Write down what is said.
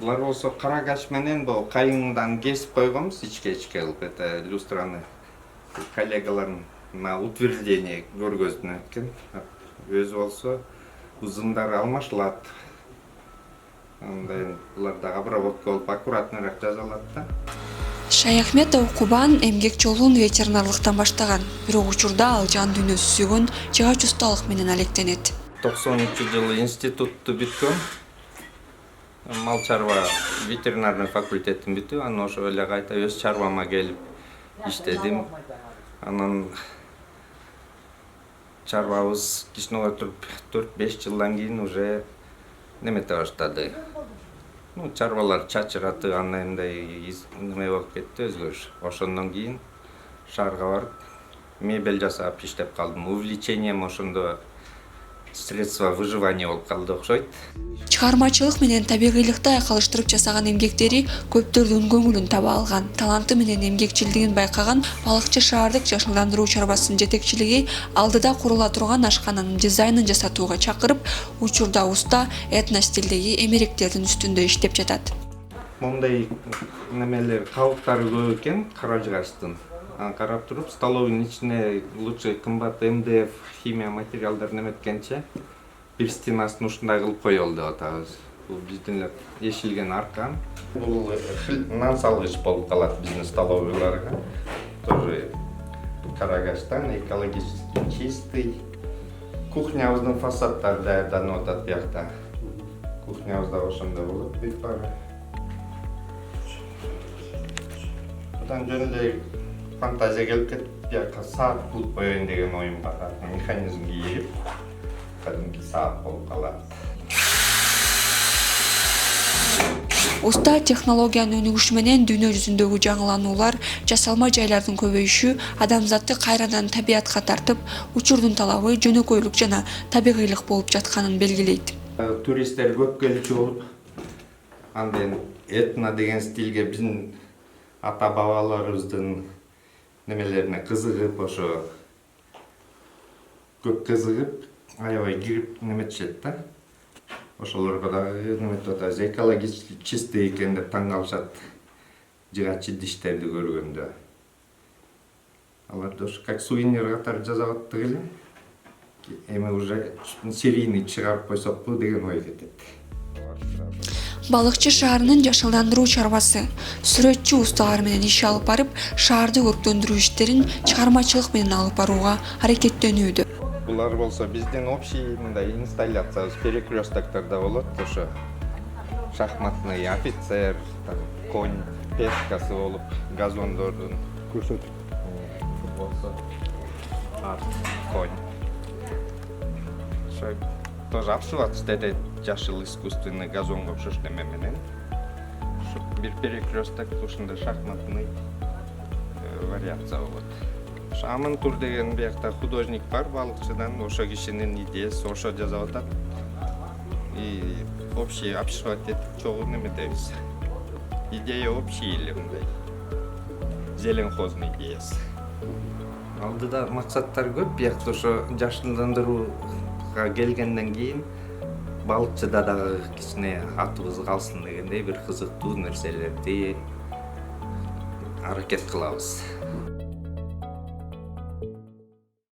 Булар болсо карагаш менен бул кайыңдан кесип койгонбуз ичке кылып. Это люстраны коллегаларым утверждение көргөздөн өткөн. Өзү болсо узундары алмашылат. Андай булар да обработка болуп аккуратныраак жасалат да. Шаяхметов Кубан эмгек жолун ветеринарлыктан баштаган, бирок учурда ал жан дүйнөсү сүйгөн жыгач усталык менен алектенет. 90-жылы институтту бүткөм. Мал чарба ветеринарный факультетин бүтүп, анан ошо эле кайта өз чарбама келип иштедим. Анан чарбабыз кичине отуруп 4-5 жылдан кийин уже немете баштады. Чарбалар чачыраты андай неме болуп кетти, өзгөрүш. Ошондон кийин шаарга барып мебель жасап иштеп калдым. Увлечением ошондо средства выживания болуп калды окшойт. Чыгармачылык менен табигыйлыкты айкалыштырып жасаган эмгектери көптөрдүн көңүлүн таба алган. Таланты менен эмгекчилдигин байкаган балыкчы шаардык жашылдандыруу чарбасынын жетекчилиги алдыда курула турган ашкананын дизайнын жасатууга чакырып, учурда уста этностилдеги эмеректердин үстүндө иштеп жатат. Мондай немелер кабыктары көп экен, каражыгачтын. Карап туруп, столовыйдын ичине лучше кымбат МДФ химия материалдарын эметкенче бир стенасын ушундай кылып коелу деп атабыз. Бул биздин ешилген аркан. Бул нан салгыч болуп калат биздин столовыйларга. Тоже карагачтан экологически чистый. Кухнябыздын фасаддары даярданып атат биякта. Кухнябызда ошондой болот бүт баары. Одан жөн эле фантазия келип кетип, бияка саат кылып коеюн деген оюм бар. Механизмге ийип, кадимки саат болуп калат. Уста технологиянын өнүгүшү менен дүйнө жүзүндөгү жаңылануулар, жасалма жайлардын көбөйүшү адамзатты кайрадан табиятка тартып, учурдун талабы жөнөкөйлүк жана табигыйлык болуп жатканын белгилейт. Туристтер көп келчү болуп, анден этно деген стилге биздин ата бабаларыбыздын немелерине кызыгып, ошо көп кызыгып, аябай кирип неметишет да. Ошолорго дагы неметип атабыз, экологически чистый экен деп таң калышат. Жыгач идиштерди көргөндө. Аларды ошо как сувенир катары жасап аттык эле. Эми уже серийный чыгарып койсокпу деген ой кетет. Балыкчы шаарынын жашылдандыруу чарбасы сүрөтчү усталар менен иш алып барып, шаарды көрктөндүрүү иштерин чыгармачылык менен алып барууга аракеттенүүдө. Булар болсо биздин общий мындай инсталляциябыз перекрёстоктарда болот, ошо шахматный офицер, конь, пешкасы болуп, газондордун көрсөтүп болсо конь. Ошо тоже обшиваться жашыл искусственный газонго окшош неме менен. Бир перекрёсток ушундай шахматный вариация болот. Шамын тур деген биякта художник бар, балыкчыдан, ошо кишинин идеясы, ошо жасап атат. И общий обшивать этип чогуу неметебиз. Идея общий эле мындай. Зеленхоздун идеясы. Алдыда максаттар көп, биякта ошо жашылдандырууга келгенден кийин балыкчыда дагы кичине атыбыз калсын дегендей бир кызыктуу нерселерди аракет кылабыз.